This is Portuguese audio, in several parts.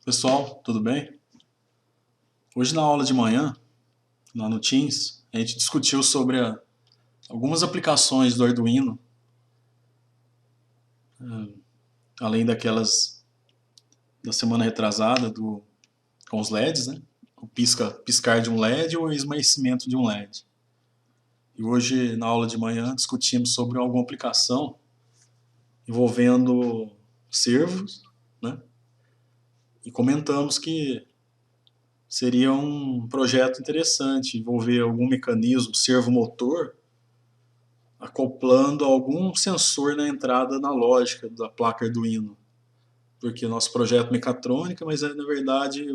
Pessoal, tudo bem? Hoje na aula de manhã, lá no Teams, a gente discutiu sobre algumas aplicações do Arduino, além daquelas da semana retrasada com os LEDs, né? O piscar de um LED ou o esmaecimento de um LED. E hoje, na aula de manhã, discutimos sobre alguma aplicação envolvendo servos, né? E comentamos que seria um projeto interessante envolver algum mecanismo servomotor acoplando algum sensor na entrada analógica da placa Arduino. Porque nosso projeto é mecatrônica, mas na verdade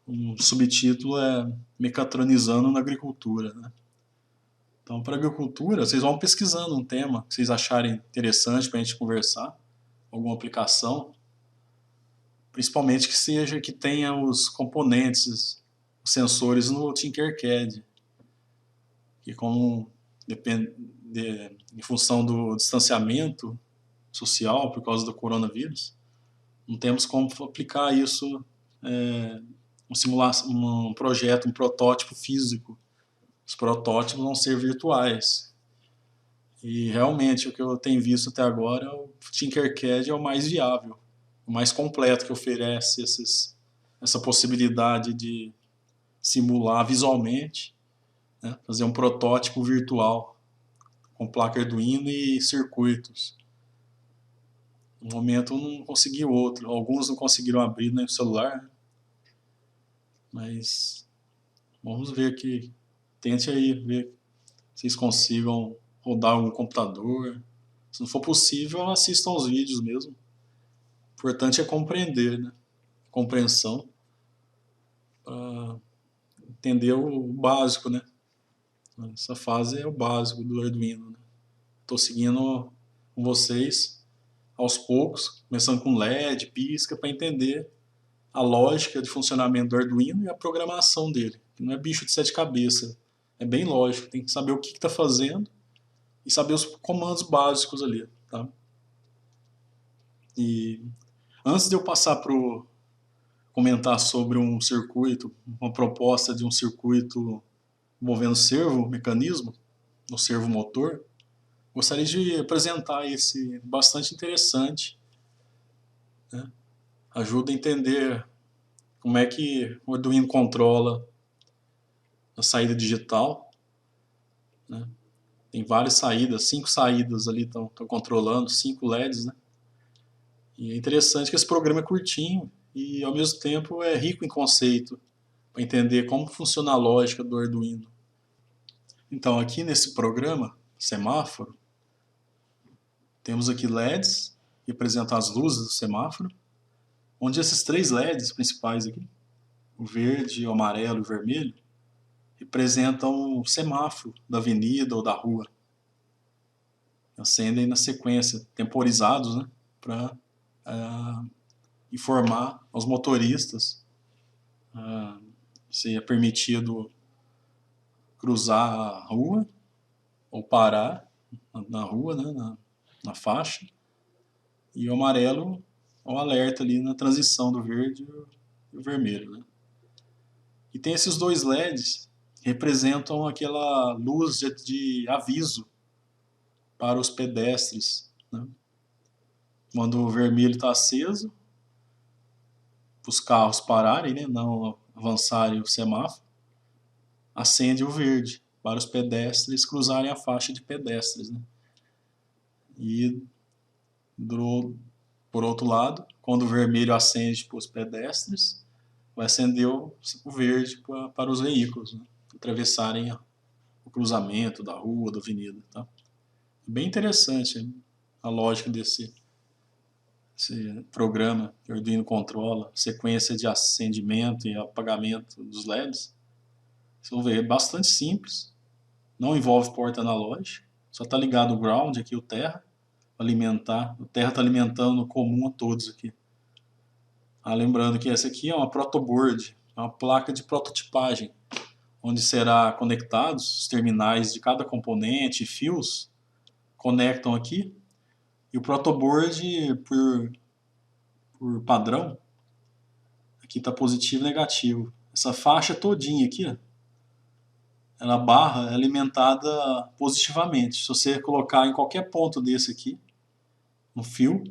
um subtítulo é Mecatronizando na Agricultura. Né? Então, para agricultura, vocês vão pesquisando um tema que vocês acharem interessante para a gente conversar, alguma aplicação, principalmente que tenha os componentes, os sensores no Tinkercad, que como em função do distanciamento social por causa do coronavírus, não temos como aplicar isso um projeto, um protótipo físico. Os protótipos vão ser virtuais. E realmente o que eu tenho visto até agora, o Tinkercad é o mais viável, o mais completo, que oferece essa possibilidade de simular visualmente, né, fazer um protótipo virtual com placa Arduino e circuitos. No momento eu não consegui outro. Alguns não conseguiram abrir no celular, mas vamos ver aqui. Tente aí ver se vocês consigam rodar algum computador. Se não for possível, assistam aos vídeos mesmo. O importante é compreender, né? Compreensão para entender o básico, né? Essa fase é o básico do Arduino. Né? Estou seguindo com vocês aos poucos, começando com LED, pisca, para entender a lógica de funcionamento do Arduino e a programação dele. Não é bicho de sete cabeças, é bem lógico, tem que saber o que está fazendo e saber os comandos básicos ali. Tá? E antes de eu passar para comentar sobre um circuito, uma proposta de um circuito envolvendo servo, mecanismo, no servo motor, gostaria de apresentar esse bastante interessante, né? Ajuda a entender como é que o Arduino controla a saída digital, né? Tem várias saídas, 5 saídas ali estão controlando, 5 LEDs, né? E é interessante que esse programa é curtinho e ao mesmo tempo é rico em conceito para entender como funciona a lógica do Arduino. Então aqui nesse programa, semáforo, temos aqui LEDs que representam as luzes do semáforo, onde esses 3 LEDs principais aqui, o verde, o amarelo e o vermelho, representam o semáforo da avenida ou da rua. Acendem na sequência, temporizados, né, para informar aos motoristas se é permitido cruzar a rua ou parar na rua, né, na faixa, e o amarelo o alerta ali na transição do verde e o vermelho. Né. E tem esses 2 LEDs que representam aquela luz de aviso para os pedestres. Né. Quando o vermelho está aceso, para os carros pararem, né, não avançarem o semáforo, acende o verde para os pedestres cruzarem a faixa de pedestres. Né. E, por outro lado, quando o vermelho acende para os pedestres, vai acender o verde para os veículos, né, atravessarem o cruzamento da rua, da avenida. Tá? Bem interessante a lógica desse programa que o Arduino controla, sequência de acendimento e apagamento dos LEDs. Vocês vão ver, é bastante simples, não envolve porta analógica, só está ligado o ground aqui, o terra, alimentar. O terra está alimentando o comum a todos aqui. Lembrando que essa aqui é uma protoboard, é uma placa de prototipagem, onde será conectados os terminais de cada componente, fios, conectam aqui, e o protoboard, por padrão, Aqui está positivo e negativo. Essa faixa todinha aqui, ó, ela barra é alimentada positivamente. Se você colocar em qualquer ponto desse aqui, no fio,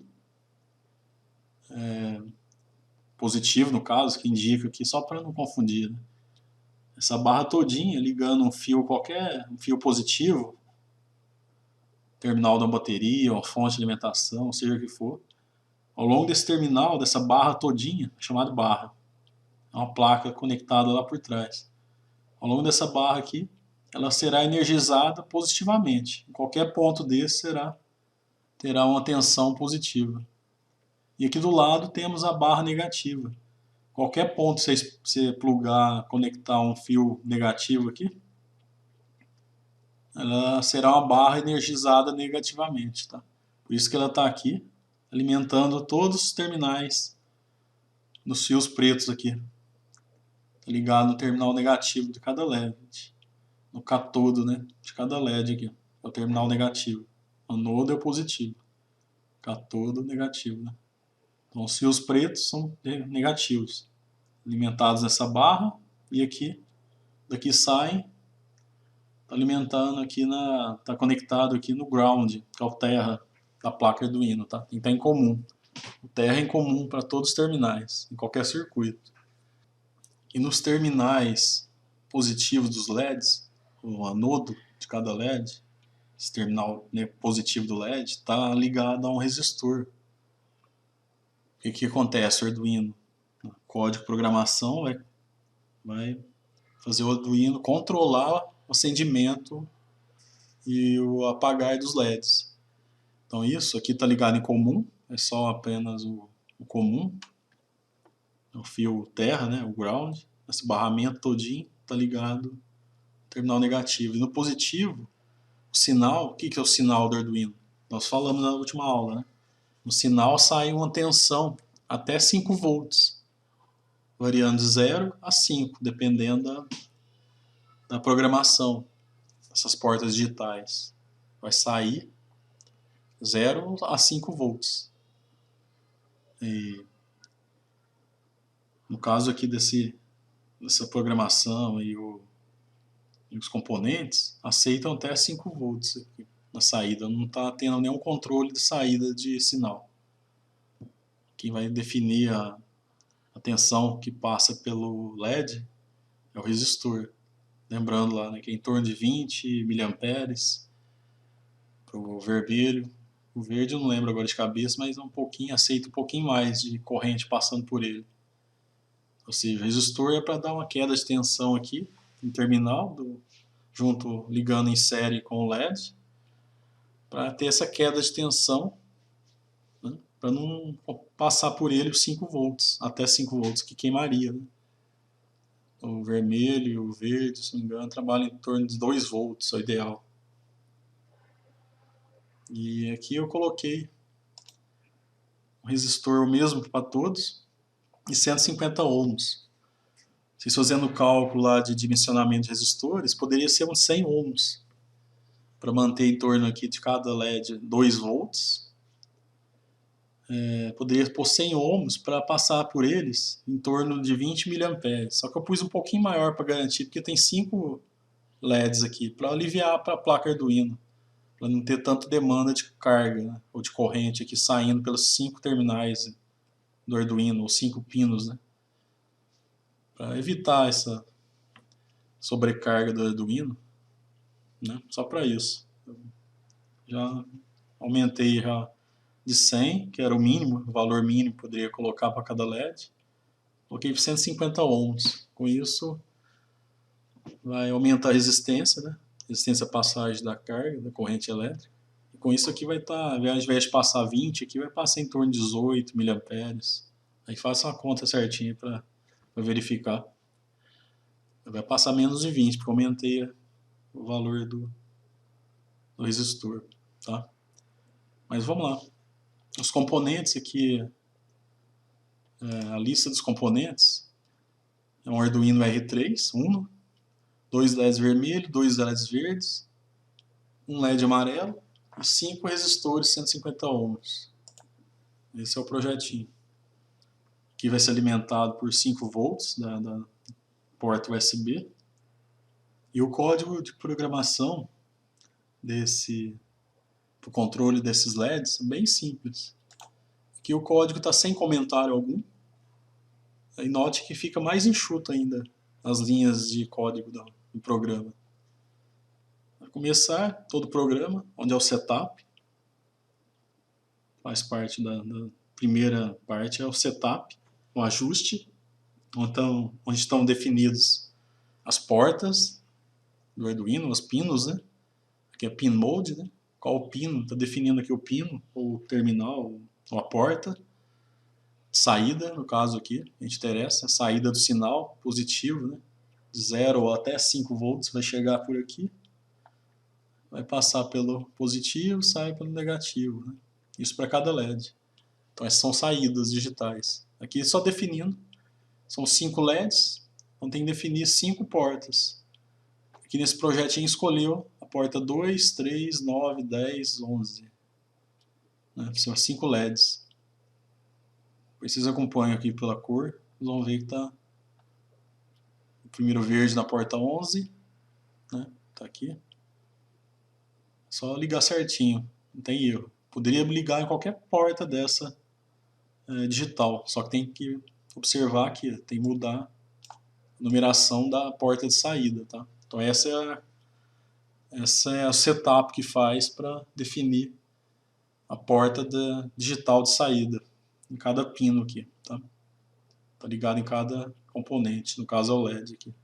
positivo no caso, que indica aqui, só para não confundir, né? Essa barra todinha ligando um fio qualquer, um fio positivo, terminal da bateria, uma fonte de alimentação, seja o que for, ao longo desse terminal, dessa barra todinha, chamada barra, é uma placa conectada lá por trás. Ao longo dessa barra aqui, ela será energizada positivamente. Em qualquer ponto desse terá uma tensão positiva. E aqui do lado temos a barra negativa. Qualquer ponto que você plugar, conectar um fio negativo aqui, ela será uma barra energizada negativamente, tá? Por isso que ela está aqui, alimentando todos os terminais dos fios pretos aqui. Tá ligado no terminal negativo de cada LED. No catodo, né? De cada LED aqui. É o terminal negativo. O anodo é o positivo. Catodo, negativo, né? Então os fios pretos são negativos. Alimentados nessa barra. E aqui, daqui saem. Tá alimentando aqui tá conectado aqui no ground, que é o terra da placa Arduino, tá? Tem que estar em comum. O terra é em comum para todos os terminais, em qualquer circuito. E nos terminais positivos dos LEDs, o anodo de cada LED, esse terminal positivo do LED, está ligado a um resistor. O que acontece? O Arduino, o código de programação vai fazer o Arduino controlar o acendimento e o apagar dos LEDs. Então isso aqui está ligado em comum, é só apenas o comum, o fio terra, né, o ground. Esse barramento todinho está ligado ao terminal negativo. E no positivo, o sinal, o que é o sinal do Arduino? Nós falamos na última aula, né? No sinal sai uma tensão até 5 volts, variando de 0 a 5, dependendo da programação dessas portas digitais. Vai sair 0 a 5 volts. E no caso aqui dessa programação e os componentes aceitam até 5 volts aqui na saída. Não está tendo nenhum controle de saída de sinal. Quem vai definir a tensão que passa pelo LED é o resistor. Lembrando lá, né, que é em torno de 20 mA para o vermelho. O verde eu não lembro agora de cabeça, mas é um pouquinho, aceita um pouquinho mais de corrente passando por ele. Ou seja, o resistor é para dar uma queda de tensão aqui no terminal, ligando em série com o LED, para ter essa queda de tensão, né, para não passar por ele os 5 volts, até 5 volts que queimaria. Né? O vermelho e o verde, se não me engano, trabalham em torno de 2 volts, é o ideal. E aqui eu coloquei um resistor o mesmo para todos e 150 ohms. Se fazendo o cálculo lá de dimensionamento de resistores, poderia ser uns 100 ohms para manter em torno aqui de cada LED 2 volts. Poderia pôr 100 ohms para passar por eles em torno de 20 mA. Só que eu pus um pouquinho maior para garantir, porque tem 5 LEDs aqui, para aliviar para a placa Arduino, para não ter tanta demanda de carga, né, ou de corrente aqui saindo pelos 5 terminais do Arduino, ou 5 pinos, né, para evitar essa sobrecarga do Arduino, né, só para isso. Eu já aumentei já de 100, que era o mínimo, o valor mínimo que poderia colocar para cada LED, coloquei para 150 ohms. Com isso, vai aumentar a resistência, né? Resistência à passagem da carga, da corrente elétrica. E com isso aqui vai estar, ao invés de passar 20, aqui vai passar em torno de 18 mA. Aí faça uma conta certinha para verificar. Vai passar menos de 20, porque eu aumentei o valor do resistor, tá? Mas vamos lá. Os componentes aqui, a lista dos componentes é um Arduino R3, Uno, 2 LEDs vermelhos, 2 LEDs verdes, um LED amarelo e 5 resistores 150 ohms. Esse é o projetinho. Aqui vai ser alimentado por 5 volts da porta USB. E o código de programação para o controle desses LEDs é bem simples. Aqui o código está sem comentário algum. E note que fica mais enxuto ainda as linhas de código do programa. Para começar, todo o programa, onde é o setup, faz parte da primeira parte, é o setup, o ajuste, onde estão definidos as portas do Arduino, os pinos, né? Aqui é pin mode, né? Qual o pino? Está definindo aqui o pino, ou o terminal, ou a porta. Saída, no caso aqui, a gente interessa, a saída do sinal positivo, né? 0 ou até 5 volts, vai chegar por aqui, vai passar pelo positivo, sai pelo negativo, né? Isso para cada LED. Então essas são saídas digitais. Aqui só definindo, são 5 LEDs, então tem que definir 5 portas. Aqui nesse projetinho escolheu a porta 2, 3, 9, 10, 11. Né? São 5 LEDs. Vocês acompanham aqui pela cor, vocês vão ver que está o primeiro verde na porta 11, né? Tá aqui. Só ligar certinho, não tem erro. Poderia ligar em qualquer porta dessa digital, só que tem que observar que tem que mudar a numeração da porta de saída, tá? Então essa é o setup que faz para definir a porta digital de saída em cada pino aqui, tá? Tá ligado em cada componente, no caso é o LED aqui.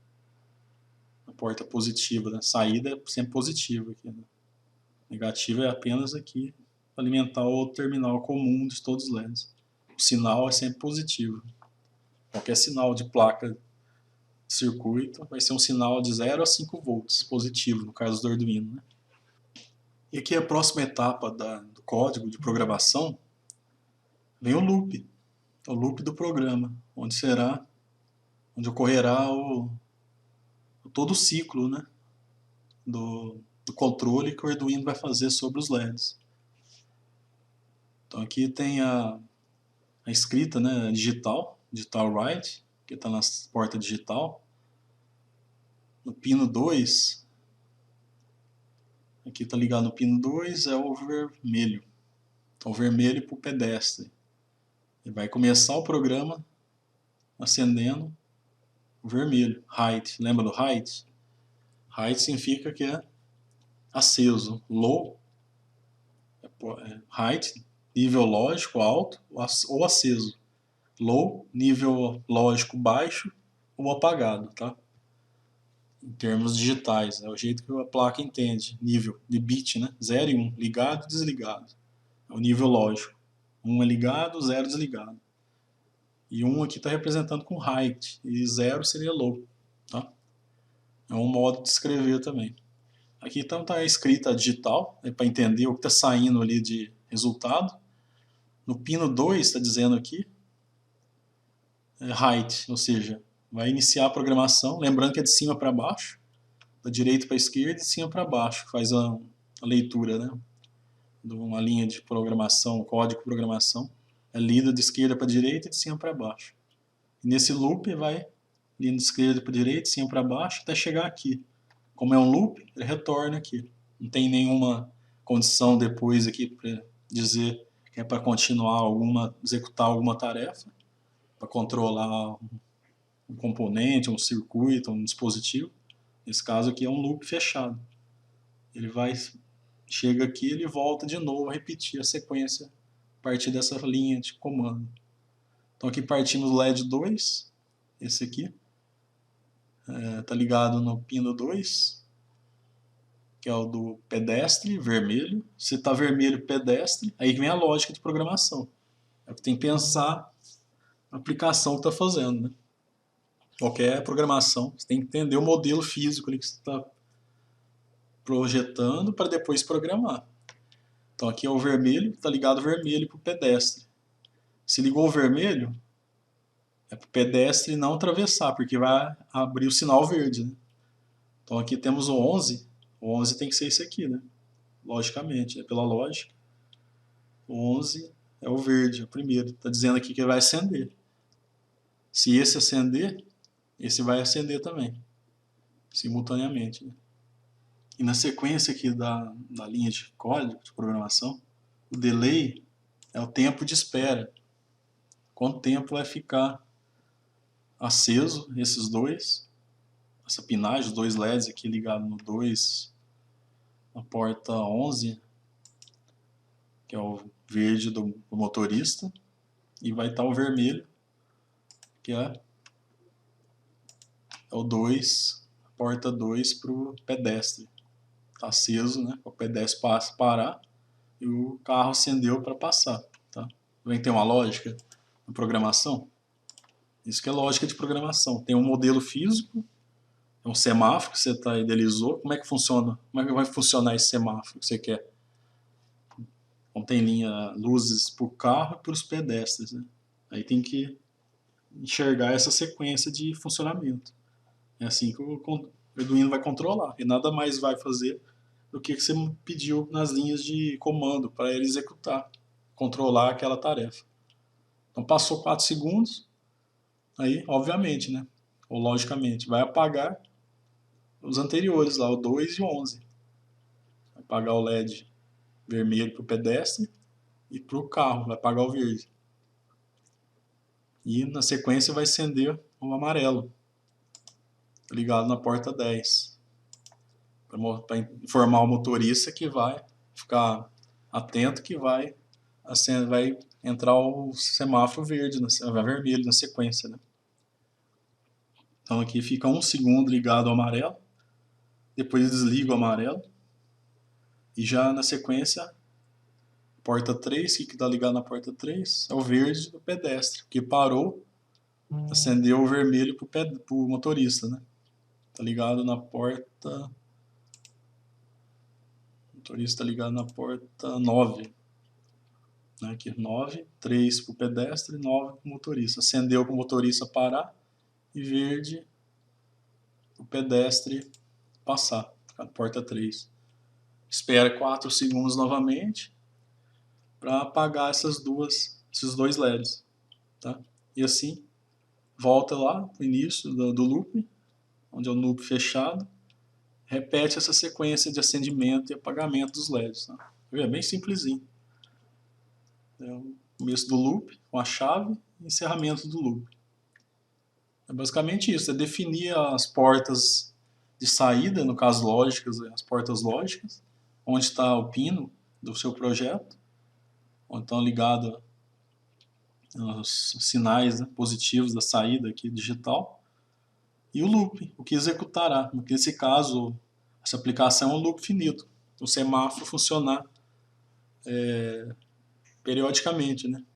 A porta positiva, né? Saída é sempre positiva aqui, né? Negativa é apenas aqui alimentar o terminal comum de todos os LEDs. O sinal é sempre positivo. Qualquer sinal de placa de circuito vai ser um sinal de 0 a 5 volts, positivo, no caso do Arduino, né? E aqui a próxima etapa do código de programação vem o loop do programa, onde ocorrerá todo o ciclo, né, do controle que o Arduino vai fazer sobre os LEDs. Então aqui tem a escrita, né, digital write, que está na porta digital. No pino 2, aqui está ligado no pino 2, é o vermelho. Então o vermelho para o pedestre. Ele vai começar o programa acendendo o vermelho, height. Lembra do height? Height significa que é aceso. Low, height, nível lógico alto ou aceso. Low, nível lógico baixo ou apagado, tá? Em termos digitais, é o jeito que a placa entende, nível de bit, né? 0 e 1, ligado e desligado. É o nível lógico. 1 é ligado, 0 desligado. E 1 aqui está representando com height, e 0 seria low, tá? É um modo de escrever também. Aqui então está a escrita digital, para entender o que está saindo ali de resultado. No pino 2 está dizendo aqui, height, ou seja, vai iniciar a programação, lembrando que é de cima para baixo, da direita para a esquerda e de cima para baixo, faz a leitura, né, de uma linha de programação, código de programação, é lida de esquerda para direita e de cima para baixo. E nesse loop vai lida de esquerda para direita, de cima para baixo, até chegar aqui. Como é um loop, ele retorna aqui. Não tem nenhuma condição depois aqui para dizer que é para continuar executar alguma tarefa, para controlar um componente, um circuito, um dispositivo. Nesse caso aqui é um loop fechado. Ele chega aqui, ele volta de novo a repetir a sequência a partir dessa linha de comando. Então aqui partimos do LED 2, esse aqui, está ligado no pino 2, que é o do pedestre, vermelho. Se está vermelho, pedestre, aí vem a lógica de programação. É o que tem que pensar na aplicação que está fazendo, né? Qualquer programação, você tem que entender o modelo físico ali que você está projetando para depois programar. Então aqui é o vermelho, está ligado o vermelho para o pedestre. Se ligou o vermelho, é para o pedestre não atravessar, porque vai abrir o sinal verde, né? Então aqui temos o 11, o 11 tem que ser esse aqui, né? Logicamente, pela lógica. O 11 é o verde, é o primeiro. Está dizendo aqui que ele vai acender. Se esse acender, esse vai acender também, simultaneamente, né? E na sequência aqui da linha de código, de programação, o delay é o tempo de espera. Quanto tempo vai ficar aceso esses dois, essa pinagem, os dois LEDs aqui ligados no 2, na porta 11, que é o verde do motorista, e vai estar o vermelho, que é o 2, porta 2 para o pedestre. Está aceso, né, para o pedestre parar, e o carro acendeu para passar. Tá? Vem ter uma lógica na programação? Isso que é lógica de programação. Tem um modelo físico, é um semáforo que você idealizou. Como é que funciona? Como é que vai funcionar esse semáforo que você quer? Então tem linha, luzes para o carro e para os pedestres, né? Aí tem que enxergar essa sequência de funcionamento. É assim que o Arduino vai controlar. E nada mais vai fazer do que você pediu nas linhas de comando para ele executar, controlar aquela tarefa. Então passou 4 segundos, aí obviamente, né, ou logicamente, vai apagar os anteriores lá, o 2 e o 11. Vai apagar o LED vermelho para o pedestre e para o carro, vai apagar o verde. E na sequência vai acender o amarelo, ligado na porta 10, para informar o motorista que vai ficar atento, que vai entrar o semáforo verde, vermelho na sequência, né? Então aqui fica 1 segundo ligado ao amarelo, depois desliga o amarelo, e já na sequência, porta 3, que está ligado na porta 3, é o verde do pedestre, que parou, acendeu o vermelho para o motorista, né? Está ligado na porta... O motorista está ligado na porta 9. Né? Aqui 9, 3 para o pedestre, 9 para o motorista. Acendeu para o motorista parar e verde para o pedestre passar, na porta 3. Espera 4 segundos novamente para apagar esses dois LEDs. Tá? E assim, volta lá no início do loop, onde é o loop fechado, repete essa sequência de acendimento e apagamento dos LEDs. Tá? É bem simplesinho. É o começo do loop, com a chave, e encerramento do loop. É basicamente isso, é definir as portas de saída, no caso lógicas, as portas lógicas, onde está o pino do seu projeto, onde estão ligados os sinais, né, positivos da saída aqui digital, e o loop, o que executará. Porque nesse caso, essa aplicação é um loop finito, o semáforo funcionar periodicamente, né?